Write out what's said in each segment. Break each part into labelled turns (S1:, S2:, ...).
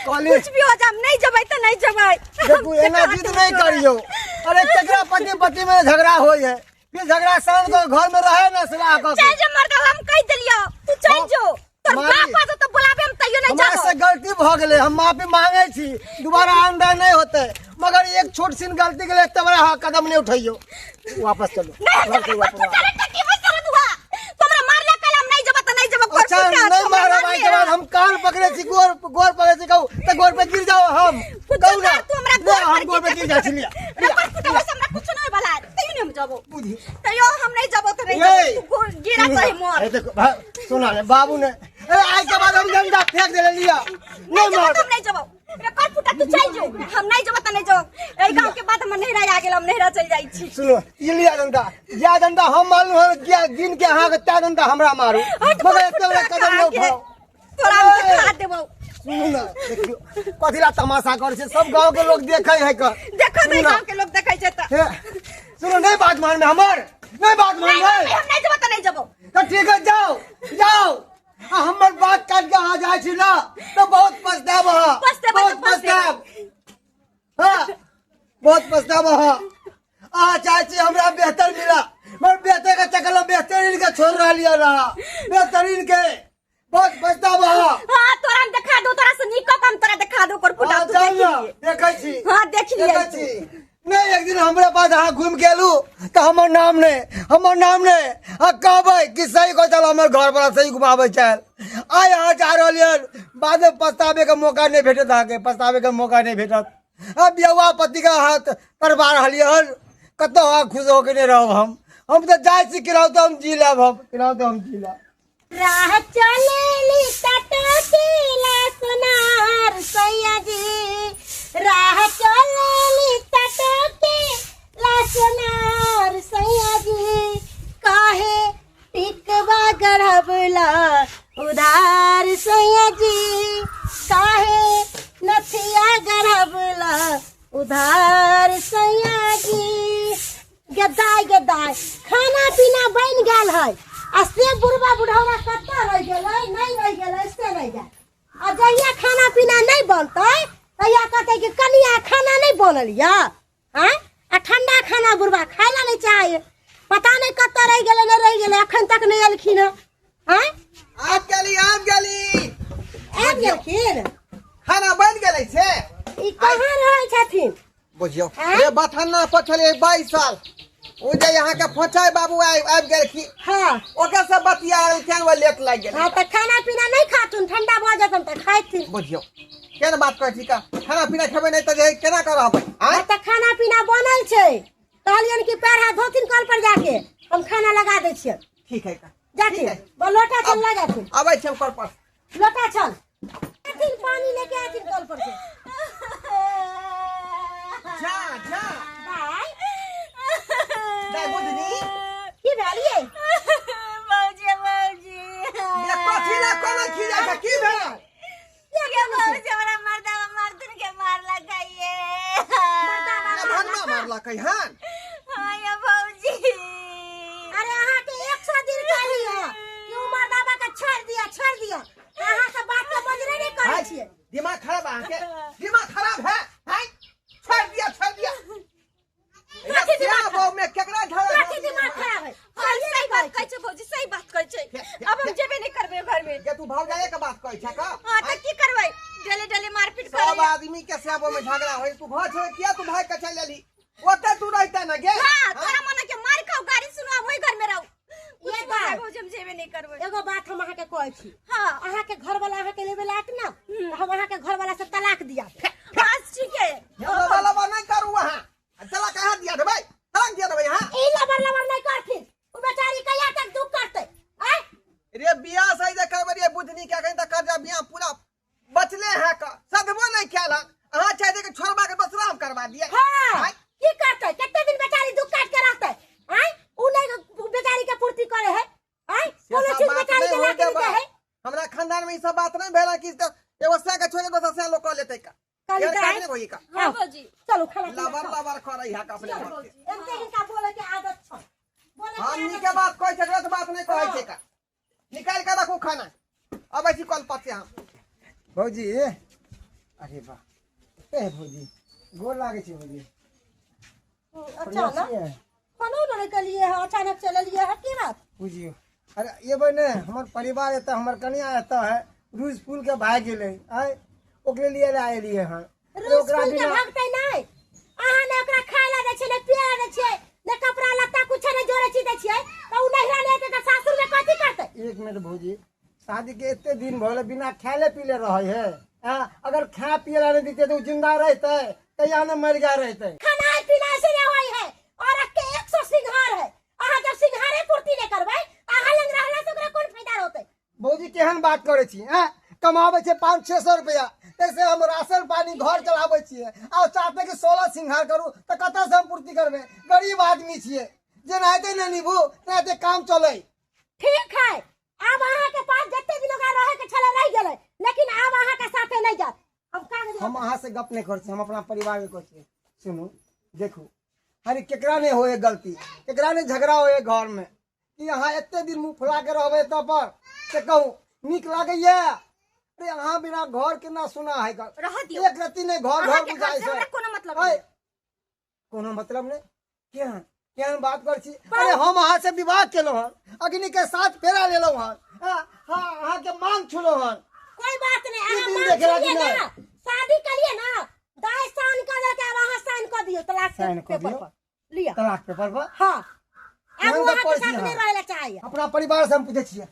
S1: कुछ भी हो जा नहीं जबै त नहीं जबै।
S2: देखो एना जिद नहीं करियो। अरे केकरा पति पति में झगड़ा होय है, फिर झगड़ा शाम को घर में रहे ना सलाह क
S1: चल जे मर्द हम कह देलियो तू चल जो। तोर बाप आ तो बुलाबे हम तइयो नहीं जाबो।
S2: हमसे गलती भ गेले, हम माफी मांगे छी, दोबारा आंदा नहीं होते, मगर एक छोट सी गलती के लिए इतना बड़ा कदम नहीं उठाइयो। वापस चलो घर से वापस। अच्छा नहीं मारा भाई के बाद हम कान पकड़े छी, गोर पकड़े छी, कहू त गोर पे गिर जाओ हम कहू ना हम गोर पे गिर जा छी। लिया
S1: कुछ नहीं भला तइयो नहीं हम जाबो तइयो हम नहीं जाबो त नहीं जाबो गिरा सही मोर।
S2: ए देखो सुना ले बाबू ने आज के बाद हम डंडा फेंक दे लिया नहीं मार
S1: हम नहीं जाबो। रे कर फुटा तू चल जो हम नहीं जाबो त नहीं जाबो। ए गांव के बाद हम नहिरा आ गेल, हम नहिरा चल जाई छी।
S2: सुनो ये लिया डंडा, या डंडा हम मालूम है क्या दिन के हां के ता डंडा हमरा मारू, मगर एते बड़ा कदम न उठाओ।
S1: तोरा हम दिखा देबो।
S2: सुनो ना देखियो कथिला तमाशा कर छे, सब गांव के लोग देखे है क
S1: देखो नहीं गांव के लोग देखै छै त।
S2: सुनो नहीं बात मान में हमर नहीं बात मान में
S1: हम नहीं जाबो त नहीं जाबो।
S2: तो ठीक है जाओ जाओ। हमर बात काट के आ जाय छी ना तो बहुत पछताब ह, बहुत पछताब। हां बहुत पछताब ह। आ चाची हमरा बेहतर मिला, मगर बेहतर का चक्कर में बेहतरीन के छोड़ रहलिया रहा, बेहतरीन के बहुत पछताब ह।
S1: हां तोरा हम दिखा दो, तोरा से निको काम तोरा दिखा दो कर फुटा तू
S2: देखै छी।
S1: हां देख लिया
S2: देखै छी नहीं एक दिन हमरा पास हाँ घूम के अलू तो हमर नाम ने कहबै कि सही को चल हमर घर वाला सही घुमावे चल। आय यहाँ जा रहिए बाद में पछतावे का मौका नहीं भेटत, आगे पछतावे का मौका नहीं भेटत। अब यवा पति का हाथ करवा रहिए कतो खुश होके नहीं रहो हम तो जाय छी किराओ तो हम जी लेब, हम किराओ तो हम जी लेब।
S1: राह चलेली टटकेला सोनार सैया जी, राह चलेली टटकेला सोनार सैया जी, काहे टिकवा गढ़बला उधार सैया जी, काहे नथिया गढ़बला उधार सैया जी। गदाई खाना पीना बन गेल है, से बुढ़वा बुढ़ौरा कत्ता रह गेलै नहीं रह गेलै से रह जाए। आ जहिया खाना पीना नहीं बनतै तहिया कहते कि कनिया खाना नहीं बनल या हैं, आ ठंडा खाना बुढ़वा खाय ला नहीं चाहे। पता नहीं कत्ता रह गेलै नहीं रह गेलै, अखन तक नहीं अलखिन हैं।
S2: आप
S1: गेलखिन
S2: खाना बन गेलै से
S1: ई कहाँ रहै छथिन
S2: बुझियो रे बथन्ना पछले 22 साल ओ जे यहाँ के फचाई बाबू आबि गेल की।
S1: हां
S2: ओके सब बतिया केन वो लेट लाग गेल।
S1: हां त खाना पीना नहीं खाथुन, ठंडा भ जतन त खाइथिन।
S2: बुझियो केन बात कहै छी का, खाना पीना खेबै नहीं त जे केना करबै। हां
S1: त खाना पीना बनल छै, कहलियन कि पैर हाथ धोथिन कल पर जाके हम खाना लगा दै छियै।
S2: ठीक है का
S1: जाथिन लोटा चल लगा जाथिन।
S2: आबै छै कल पर
S1: लोटा चल आथिन पानी लेके आथिन कल पर से।
S2: जा दाई बुझनी
S1: की भेलिए मौजी
S2: ये पछिला कोना खिजा का की भेल
S1: ये मौजी हमरा मर्दावा मर्दन के मार लगाइए
S2: मर्दावा मारला कहि हन।
S1: हां ये मौजी अरे अहाँ के 100 दिन कहलिए कि उ मर्दावा के छोड़ दिया अहाँ से बात के बजरे नहीं करै छियै।
S2: दिमाग खराब अहाँ के, दिमाग खराब है छोड़ दिया दिमाग में केकरा झगड़ा
S1: दिमाग खराब है। सही बात कहै छै भौजी, सही बात कहै छै। अब हम जेबे नहीं करबे घर में।
S2: के तू भाग जाए के बात कहै छै का।
S1: हां त की करबै, डेली मारपीट करे।
S2: सब आदमी के सेबो में झगड़ा होई, तू घर छोड़ किया तू भाग के चल लेली, ओते तू रहता ना गे।
S1: हां तोरा मन के मार खाओ गाड़ी सुनवा वही घर में रहू। ये बात भौजी हम जेबे नहीं करबे। एगो बात हम अहाँ के कहै छी, हां अहाँ के घर वाला अहाँ के लेबे लाट ना, हम अहाँ के घर वाला से तलाक दिया। बस ठीक है
S2: ये वाला नहीं करू वहां तलाक कहां दिया दे भाई, तलाक दिया दे भाई। हां
S1: ई लबर नहीं करथिन, उ बेचारी कहिया तक दुख करते हैं।
S2: रे बियाह सही दे करबे बुझनी क्या कहीं त कर्जा बियाह पूरा बचले है का सदबो नहीं खेल। अहाँ चाहे के छोड़बा के बसराम करवा दिए।
S1: हां की करते, कितने दिन बेचारी दुख काट के रहते हैं। उ नहीं बेचारी के पूर्ति करे है। कोनो चीज बेचारी के ला के दे है।
S2: हमरा खानदान में ई सब बात नहीं भेला कि एगो से के छोड़ के दोसर से लोग क लेते का यार काटने होई का।
S1: हां भौजी चलो खाना
S2: लबर करई है का अपने बात के।
S1: एते हिनका बोले के आदत छ, बोले
S2: हमनी के बात कहै छै गलत बात नहीं कहै छै का। निकाल के रखो खाना अब ऐसी कल पाते हम भौजी अरे वाह ए भौजी गोर लागे छी भौजी
S1: अचानक खाना बनाने के लिए है अचानक चल लिए है की बात
S2: बुझियो अरे ये बने हमर परिवार एता हमर कन्या एता है रूस फूल के भाग गेले आय ओकरे लिए आए लिए हां
S1: रूस फूल के भागते नहीं अहाँ ने ओकरा खाय ला दे छै ने पिए ला दे छै ने कपड़ा लत्ता कुछ ने जोरे छी दे छियै त उ नहिरा ले के सासुर में कथि करते
S2: एक मिनट भौजी शादी के इतने दिन भले बिना खाले पीले रहे है अगर खा पिए ला नहीं देते तो जिंदा रहते कहिया न मर गया रहते
S1: खाना पीना से नहीं होई है और के 100 सिंघार है अहाँ जब सिंघारे पूर्ति नहीं करबै अहाँ लंग रहला से ओकरा कोन फायदा होते
S2: भौजी केहन बात करे छी कमावे छे 500-600 रुपया तैसे हम राशन पानी घर चलावे छिए आ चाहते कि 16 सिंघार करू त कतऽ से हम पूर्ति करबे गरीब आदमी छिए जे नाते न निभू नाते काम चले
S1: ठीक है अब अहाँ के पास जत्ते दिन ओकरा रहे के छले रह गेले लेकिन अब अहाँ के साथे नहीं जात अब का
S2: हम अहाँ से गप नहीं कर छी हम अपना परिवार के कहै सुनू देखू अरे केकरा ने होए गलती केकरा ने झगड़ा होए घर में कि अहाँ एते दिन मुंह फुला के रहबे त पर से कहूं नीक लागैया अरे अहाँ बिना घर के ना सुना है एक रत्ती ने घर घर बुझाई छै कोनो मतलब नहीं केहन केहन बात कर छी अरे हम अहाँ से विवाह केलो हन अग्नि के साथ फेरा लेलो हन हां अहाँ के मांग छुलो हन
S1: कोई बात नहीं अहाँ मांग ना शादी करिए ना दाई साइन कर दे के वहां साइन कर दियो तलाक पेपर पर लिया
S2: तलाक पेपर पर
S1: हां अब वहां के साथ नहीं रहले चाहिए
S2: अपना परिवार से हम पूछे छिए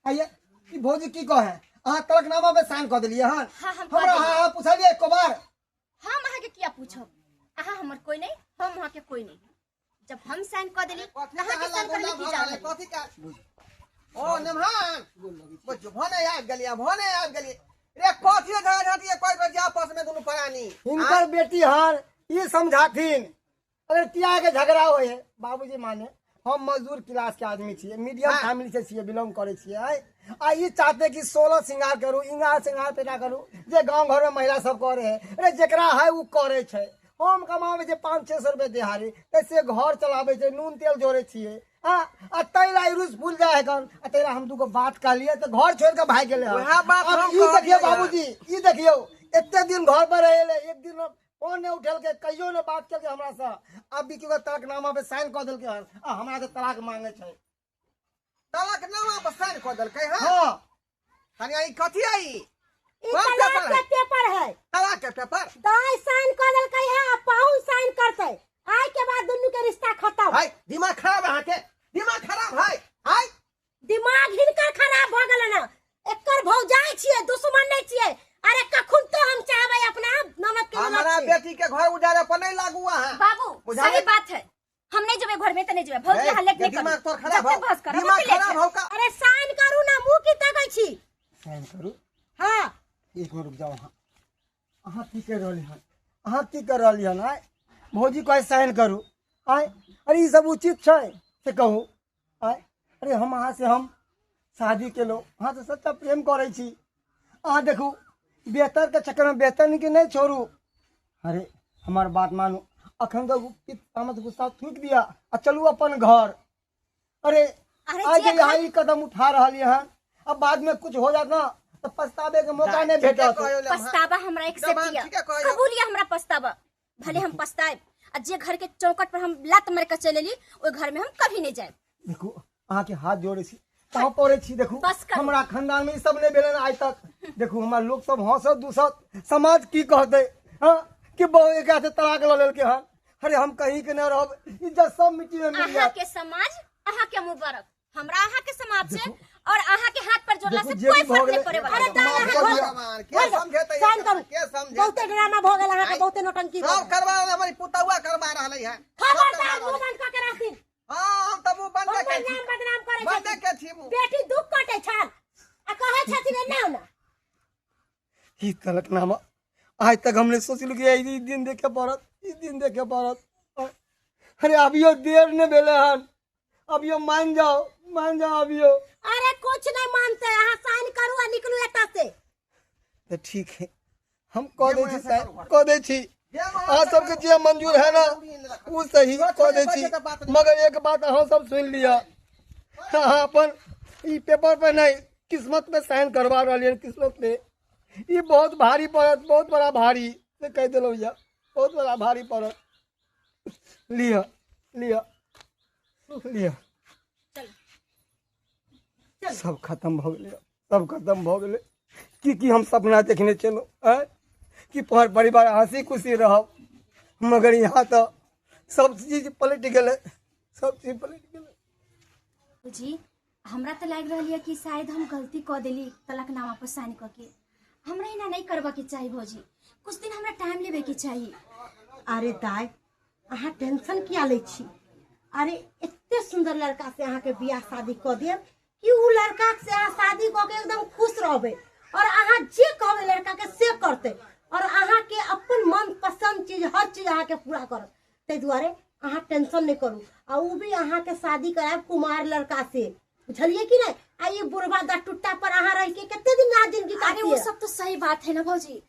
S2: आइए कि भौजी की कहे अहाँ तलाकनामा पे साइन कर दिलिए हन हमरा हां पूछलिए एक बार
S3: हम अहाँ के किया पूछब अहाँ हमर कोई नहीं हम वहां के कोई नहीं जब हम साइन कर देली अहाँ के साइन करले की जाने
S4: कथि का ओ नमहान बच्चो भने आ गेलिए रे कथि झाझाटिए कोई बजे आपस में दोनों परानी
S2: इनकर बेटी हन ई समझाथिन अरे तिया के झगड़ा होए बाबूजी माने हम मजदूर क्लास के आदमी छिए मीडियम फैमिली से छिए बिलोंग करे छिए आ ई चाहते कि 16 सिंगार करू इंगार सिंगार पेटा करू जे गांव घर में महिला सब करे है अरे जेकरा है उ करे छै हम कमावे जे 500-600 रुपए दिहाड़ी तैसे घर चलावे छै नून तेल जोड़े छिए आ तैला रूस भूल जाए गन आ तेरा हम दुगो बात कर लिए तो घर छोड़ के भाग गेले
S4: वह बात हम
S2: ई देखियो बाबूजी ई देखियो एते दिन घर पर रहेले एक दिन फोन ने उठल के कहियो ने बात करके हमरा से अब भी के तलाकनामा पे साइन कर देल के आ हमरा से तलाक मांगे छै
S4: तलाकनामा पे साइन कर देल के
S2: हां
S4: तनी आई कथि आई
S1: ई तलाक के पेपर है
S4: तलाक के पेपर
S1: दाई साइन कर देल के है पाहुन साइन करते आय के बाद दुनु के रिश्ता खत्म
S4: भाई दिमाग खराब है के दिमाग खराब है हाय
S1: दिमाग हिनकर खराब भ गेल ना एकर भौजाई छिए दुश्मन नहीं छिए अरे कखुन तो हम चाहबै अपना ननद के
S4: हमारा बेटी के घर उजारे पर नहीं लागू है
S3: बाबू सही बात है हम नहीं जबे घर में त नहीं जबे भौजी हल्ले नहीं
S4: दिमाग तो खराब
S3: है बस करो
S4: दिमाग खराब हो का
S1: अरे साइन करू ना मुंह की तकै छी
S2: साइन करू
S1: हां
S2: एक मिनट रुक जाओ अहाँ की कर रहली हन अहाँ की कर रहली हन आय भौजी को साइन करू आय अरे ई सब उचित छै से कहू आय अरे हम अहाँ से हम शादी के लो अहाँ से सच्चा प्रेम करे छी अहाँ देखू बेहतर के चक्कर में बेहतर के नहीं छोड़ू अरे हमार बात मानू अखन तो तामत गुस्सा थूक दिया आ चलू अपन घर अरे आज यहाँ ही कदम उठा रही हन अब बाद में कुछ हो जाता तो पछतावे के मौका नहीं भेटा
S3: पछतावा हमरा एक्सेप्ट किया कबूलिया हमरा पछतावा भले हम पछताए आ जे घर के चौकट पर हम लात मार के चलेली ओइ घर में हम कभी नहीं जाए
S2: देखो अहाँ के हाथ जोड़े छी कहां पड़े छी देखू हमरा खानदान में ई सब नहीं भेलन आज तक देखू हमार लोग सब हंसत दूसत समाज की कहते हां कि बहु एक से तलाक ल लेल के हन अरे हम कहीं के न रहब इज्जत सब मिट्टी में मिल
S3: अहाँ के समाज अहाँ के मुबारक हमरा अहाँ के समाज से और अहाँ के हाथ पर जोड़ला से कोई फर्क नहीं पड़े वाला
S4: भगवान के समझे त
S1: साइन करू
S4: के समझे
S1: बहुते ड्रामा भ गेल अहाँ के बहुते नौटंकी
S4: सब करवा हमारी पुतौआ करवा रहले है
S1: खबरदार मुंह बंद क के राखी
S4: हां हम त मुंह बंद के छी
S1: बदनाम करे
S4: बंद के छी
S1: बेटी दुख कटे छाल आ कहे छथिन ना ना
S2: ई तलाकनामा आज तक हमने सोचल कि ई दिन देखे पड़त ई दिन देखे पड़त अरे अभियो देर ने भेले हन अभियो मान जाओ अभियो
S1: अरे कुछ नहीं मानते यहाँ साइन करू आ निकलू एता से
S2: तो ठीक है हम कह दे छी कह दे छी आ सब के जे मंजूर है ना वो सही कह दे छी मगर एक बात हम सब सुन लिया हां अपन ई पेपर पे नहीं किस्मत पे साइन करवा रहलिए किस्मत पे ये बहुत भारी पड़त, बहुत बड़ा भारी से कह दिलो भैया, बहुत बड़ा भारी पड़त। लिया लिया लिया, सब खत्म हो गए, सब खत्म हो गए। कि हम सपना देखने चलो है कि पर परिवार हंसी खुशी रहो, मगर यहाँ तो सब चीज पलट गए, सब चीज पलट गए।
S3: जी हमरा तो लग रहा है कि शायद हम गलती कर दिली तलाकनामा पर साइन करके। हमरा इना नहीं करबा के चाहिए भौजी, कुछ दिन हमरा टाइम लेवे के चाहिए।
S1: अरे दाय अहाँ टेंशन किया ले छी? अरे इतने सुंदर लड़का से अहाँ के बियाह शादी कर दियब कि उ लड़का से अहाँ शादी क के एकदम खुश रहबे और अहाँ जे कहबे लड़का के से करते और अहाँ के अपन मन पसंद चीज हर चीज अहाँ के पूरा करत। ते दुआरे अहाँ टेंशन नहीं करू, आ उ भी अहाँ के शादी करायब कुमार लड़का से, बुझलिए कि नहीं? आ ये बुढ़वा दा टुट्टा पर अहाँ रह के कितने दिन ना जिंदगी
S3: अरे
S1: काटी
S3: वो
S1: है?
S3: सब तो सही बात है ना भौजी,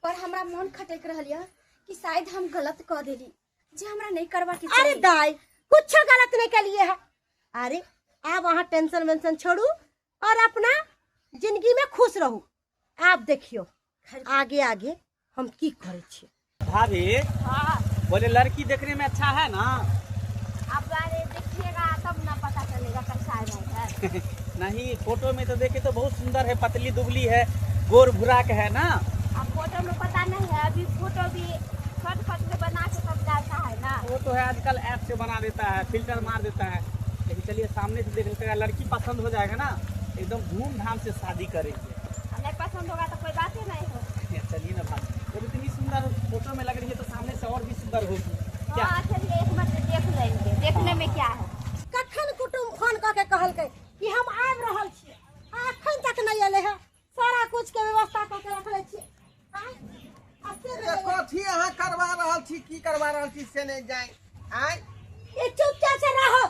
S3: पर हमरा मन खटक रहल है कि शायद हम गलत कर देली, जे हमरा नहीं करबा के
S1: अरे
S3: चाहिए।
S1: दाई कुछ गलत नहीं करिए है। अरे आप वहाँ टेंशन वेंशन छोड़ू और अपना जिंदगी में खुश रहू। आप देखियो आगे आगे हम की करे छी।
S5: भाभी बोले लड़की देखने में अच्छा है ना?
S3: अब बारे देखिएगा तब ना पता चलेगा कैसा है।
S5: नहीं, फोटो में तो देखे तो बहुत सुंदर है, पतली दुबली है, गोर भुराक है ना।
S3: अब फोटो में पता नहीं है, अभी फोटो भी फट में बना के सब डालता है ना।
S5: वो तो है आजकल ऐप से बना देता है, फिल्टर मार देता है। लेकिन चलिए सामने से देख लेते हैं, लड़की पसंद हो जाएगा ना एकदम धूमधाम से शादी करेंगे।
S3: नहीं पसंद होगा तो कोई बात ही नहीं हो।
S5: चलिए ना भाई, जब इतनी सुंदर फोटो में लग रही है तो सामने से और भी सुंदर होगी। क्या
S3: हाँ चलिए एक बार देख लेंगे, देखने में क्या है।
S1: कखन कुटुम फोन करके कहलकै कि हम आबि रहल छी, अखन तक नहीं अले है। सारा कुछ के व्यवस्था करके रखले छी।
S4: कथी अहाँ करवा रहल छी, की करवा रहल छी से नहीं जाए आय।
S1: ये चुपचाप से रहो,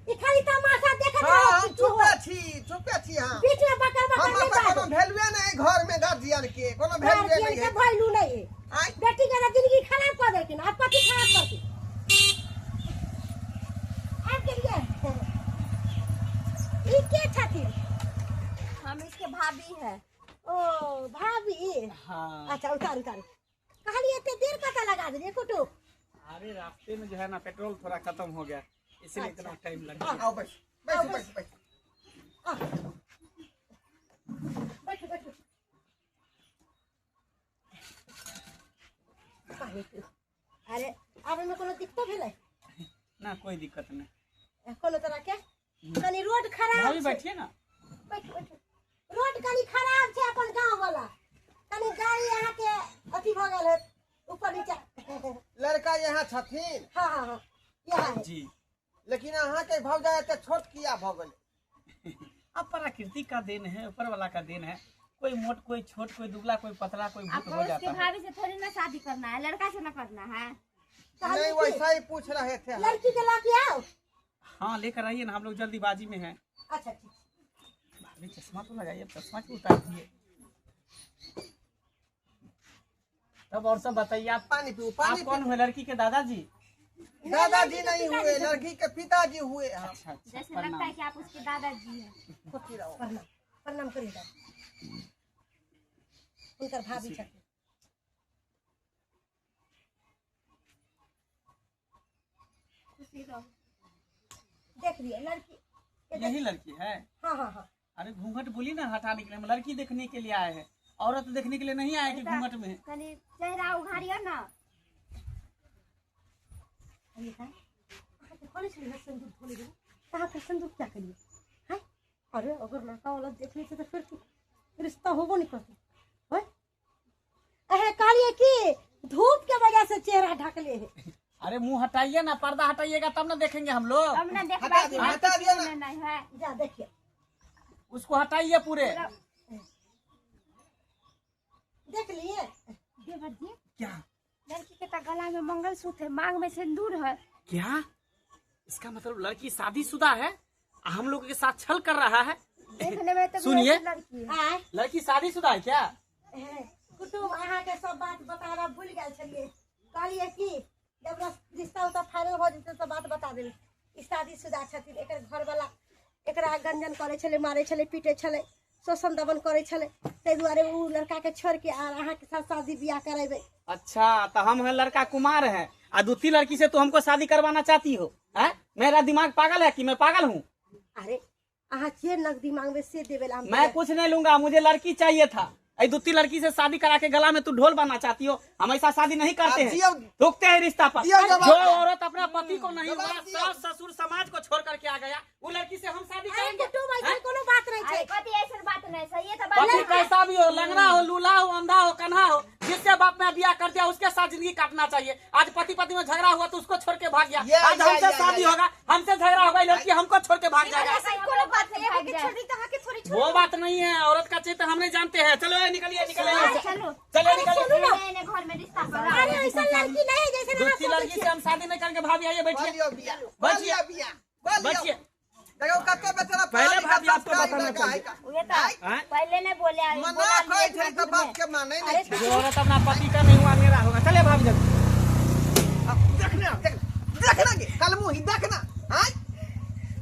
S1: ये खाली तमाशा देखत
S4: हाँ
S1: रहो।
S4: हम चुपे छी हाँ।
S1: बीच में बकर बकर
S4: हम
S1: नहीं
S4: कोनो वैल्यूए नहीं घर में गार्जियन के, कोनो वैल्यूए नहीं है।
S1: भइलू नहीं है।
S4: आय
S1: बेटी के ना जिंदगी खराब कर देती ना, पति खराब करती। आप के लिए ये के छथी?
S3: हम इसके भाभी है।
S1: ओ भाभी,
S5: हाँ।
S1: अच्छा उतार उतार। कहली इतने देर पता लगा दे कुटुम।
S5: अरे रास्ते में जो है ना पेट्रोल थोड़ा खत्म हो गया, इसलिए इतना टाइम लग गया।
S4: आओ बैठ बैठ बैठ बैठ।
S1: बैठो बैठो। अरे अब में कोनो दिक्कत भेलै?
S5: ना कोई दिक्कत नहीं।
S1: कोनो तरह के कनी रोड खराब
S5: भाभी
S1: छै।
S5: बैठिए ना।
S1: बैठो बैठो। रोड कनी खराब छै अपन गांव वाला, कनी गाड़ी यहाँ के अथी भ गेल है ऊपर नीचे।
S4: लड़का यहाँ छथिन
S1: हाँ हाँ हाँ यहाँ है।
S5: जी,
S4: लेकिन अहाँ के भौजा एते छोट किया भ गेल?
S5: अब प्रकृति का देन है, ऊपर वाला का देन है। कोई मोट, कोई छोट, कोई दुबला, कोई पतला, कोई भूत हो जाता है।
S3: भाभी से थोड़ी ना शादी करना है, लड़का से ना करना है।
S4: नहीं वैसा ही पूछ रहे थे हम।
S1: लड़की के ला के आओ।
S5: हाँ लेकर आइए ना, हम लोग जल्दीबाजी में हैं।
S1: अच्छा ठीक।
S5: भाभी चश्मा तो लगाइए, चश्मा क्यों उतार दिए? तब और सब बताइए, आप
S4: पानी पीओ
S5: आप
S4: पानी
S5: कौन हुए? लड़की के दादाजी?
S4: पीओ। दादाजी नहीं हुए, लड़की के पिताजी हुए हम।
S5: अच्छा अच्छा,
S3: जैसे लगता है
S5: प्रणाम।
S3: कि आप उसके दादाजी हैं।
S4: खुशी रहो।
S1: प्रणाम प्रणाम करिए दादा। उनकर भाभी छथिन।
S3: खुशी रहो।
S1: देख लिया लड़की।
S5: यही लड़की है?
S1: हाँ हाँ हाँ।
S5: अरे घूंघट बोली ना हटाने के लिए, हम लड़की देखने के लिए आए हैं, औरत देखने के लिए नहीं आए कि घूंघट में।
S3: कनी चेहरा उघाड़ियो ना।
S1: ये का कॉलेज में संदूक भूल गए। कहाँ पे संदूक क्या करिए हैं? अरे अगर लड़का वाला देख ली तो फिर रिश्ता होबो नहीं करती है। अहे कालिए की धूप के वजह से चेहरा ढक ले है।
S5: अरे मुंह हटाइए ना, पर्दा हटाइएगा तब ना देखेंगे हम लोग।
S3: हम ना देख
S4: हटा
S3: पाए
S4: दिया, हटा दिया ना।
S3: नहीं है।
S1: जा देखिए
S5: उसको हटाइए पूरे।
S1: देख लिए।
S3: देवर जी,
S5: क्या
S3: लड़की के तो गला में मंगलसूत्र है, मांग में सिंदूर है।
S5: क्या? इसका मतलब लड़की शादीशुदा है, हम लोग के साथ छल कर रहा है।
S3: देखने में तो
S5: सुनिए।
S3: वैसी लड़की है।
S1: आय
S5: लड़की शादीशुदा है क्या?
S1: कुटुम अहाँ के सब बात बताना भूल गए छलिए। कहलिए कि जब रिश्ता उता फाइनल हो जेतै तो बात बता देबै। ई शादीशुदा छथिन, एकर घर वाला एकरा गंजन करे छले, मारे छले, पीटे छले, शोषण दमन करे छले ताहि दुआरे उ लड़का के छोड़ के आर अहाँ के साथ शादी ब्याह करेबे।
S5: अच्छा तो हम हैं लड़का कुमार हैं और दूसरी लड़की से तो हमको शादी करवाना चाहती हो? हैं? मेरा दिमाग पागल है कि मैं पागल हूँ?
S1: अरे अहाँ जे नकदी मांगबे से देबे ला।
S5: मैं कुछ नहीं लूंगा, मुझे लड़की चाहिए था। दूसरी लड़की से शादी करा के गला में तू ढोल बनना चाहती हो? हम ऐसा शादी नहीं करते हैं, रुकते हैं रिश्ता पर। जो औरत अपना पति को नहीं हुआ, सास ससुर समाज को छोड़ करके आ गया, वो लड़की से हम शादी करेंगे?
S1: कोनो बात नहीं है।
S3: पति ऐसा बात नहीं सही है तो
S5: पति कैसा भी हो, लंगड़ा हो, लूला हो, अंधा हो, कन्हा हो, जिससे बाप में ब्याह कर दिया उसके साथ जिंदगी काटना चाहिए। आज पति पति में झगड़ा हुआ तो उसको छोड़ के भाग गया, आज हमसे शादी होगा, हमसे झगड़ा होगा, लड़की हमको छोड़ के भाग जाएगा। वो बात नहीं है, औरत का चरित्र हम नहीं जानते हैं। चलो निकलिए निकलिए, चलो निकलिए।
S3: घर में रिश्ता
S1: अरे ऐसा लड़की नहीं है जैसे
S5: दूसरी लड़की से हम शादी नहीं करेंगे। भाभी आइए, बैठिए बैठिए।
S4: देखो कक्के बेचारा
S5: पहले भाभी आपको बताना चाहिए,
S3: पहले नहीं बोले
S4: मना कोई थे तो बात के माने नहीं।
S5: जो औरत अपना पति का नहीं हुआ मेरा होगा। चले भाभी जल्दी।
S4: देखना के कल मुंह ही देखना। हां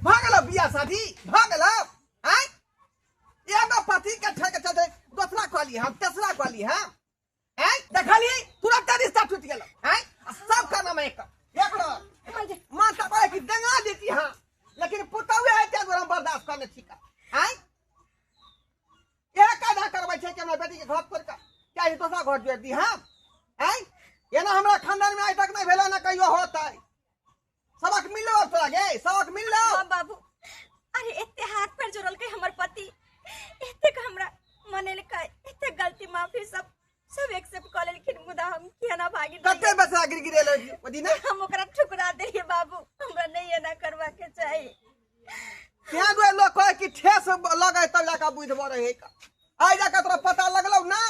S4: भागलो बिया शादी भागलो। हां एगो पति के ठके चलते दूसरा कहली हम तीसरा कहली हां देखली तुरंत रिश्ता टूट गेल। सब का नाम एक मां का कहे कि दंगा देती हां, लेकिन पुतौए है ते हम बर्दाश्त करने ठीक है। एक आधा करबै छै कि हमरा बेटी के घर पर का क्या ही दूसरा घर जोड़ दी हां। ये ना हमरा खानदान में आज तक नहीं भेला ना कहियो होता है। सबक मिलो तोरा गे, सबक मिलो।
S3: हां बाबू, अरे एते हाथ पर जोड़ल के हमर पति एते का हमरा मने लिखा एते गलती माफी सब एक्सेप्ट कर लेकिन मुदा हम किया ना भागी
S4: कते बसा गिर गिरेलो ओदी ना
S3: हम ओकरा ठुकरा देलिए बाबू। हमरा नहीं एना करवा के चाहिए।
S4: क्या दो लोग कहे कि ठेस लगे तब जाके बुझबो रहे का आई जाके तोरा पता लगलो ना।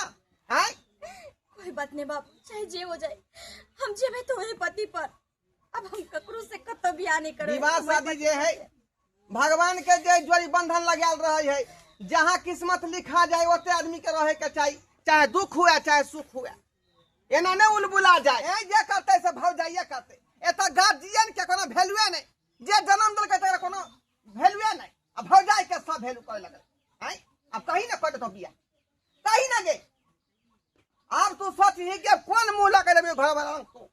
S4: हैं
S3: कोई बात नहीं बाबू, चाहे जे हो जाए हम जेबे तो है पति पर। अब हम ककरो से कतो बियाह नहीं करो।
S4: विवाह शादी जे है भगवान के जे जोड़ी बंधन लगाल रहे है, जहां किस्मत लिखा जाए ओते आदमी के रहे के चाहिए, चाहे दुख हुआ चाहे सुख हुआ। एना ने उलबुला जाए जे करते से भव जाइए करते। एता गार्जियन के कोनो वैल्यू नहीं, जे जन्म दल के तेरा कोनो वैल्यू नहीं। अब भव जाए के सब वैल्यू करे लगल। हैं अब कहीं ना कर तो बिया कहीं ना गे। अब तू सोच ही के कौन मुंह लगा लेबे घर वाला को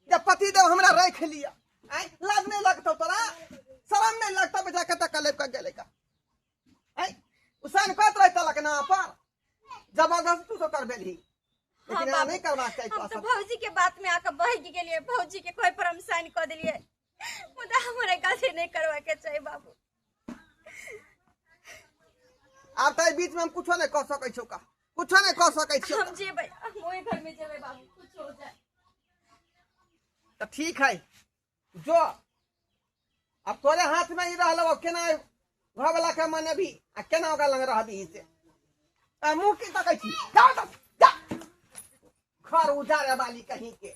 S4: जब पति देव हमरा रख लिया। हैं लाज नहीं लगतो तोरा, शर्म नहीं लगता बेटा कत कलेब का गेले का। हैं उसान कहत रहता लकना पर जबरदस्ती तू तो कर बेली, लेकिन
S3: हाँ,
S4: नहीं करवा चाहिए।
S3: हम तो भौजी के बात में आकर बह के लिए भौजी के कोई पर हम साइन कर दिलिए। मुदा हमारे गलती नहीं करवा के चाहिए बाबू।
S4: अब तो बीच में हम कुछ नहीं कह सकै छौ का, कुछ नहीं कह सकै छौ।
S3: हम जेबै, हम ओए घर में जेबै बाबू, कुछ हो जाए
S4: तो ठीक है जो अब तोरे हाथ में ही रहलो केना घर वाला के मने भी आ केना ओकरा लंग रहबी से मुंह की तकै छी। जा घर उजारे वाली कहीं के।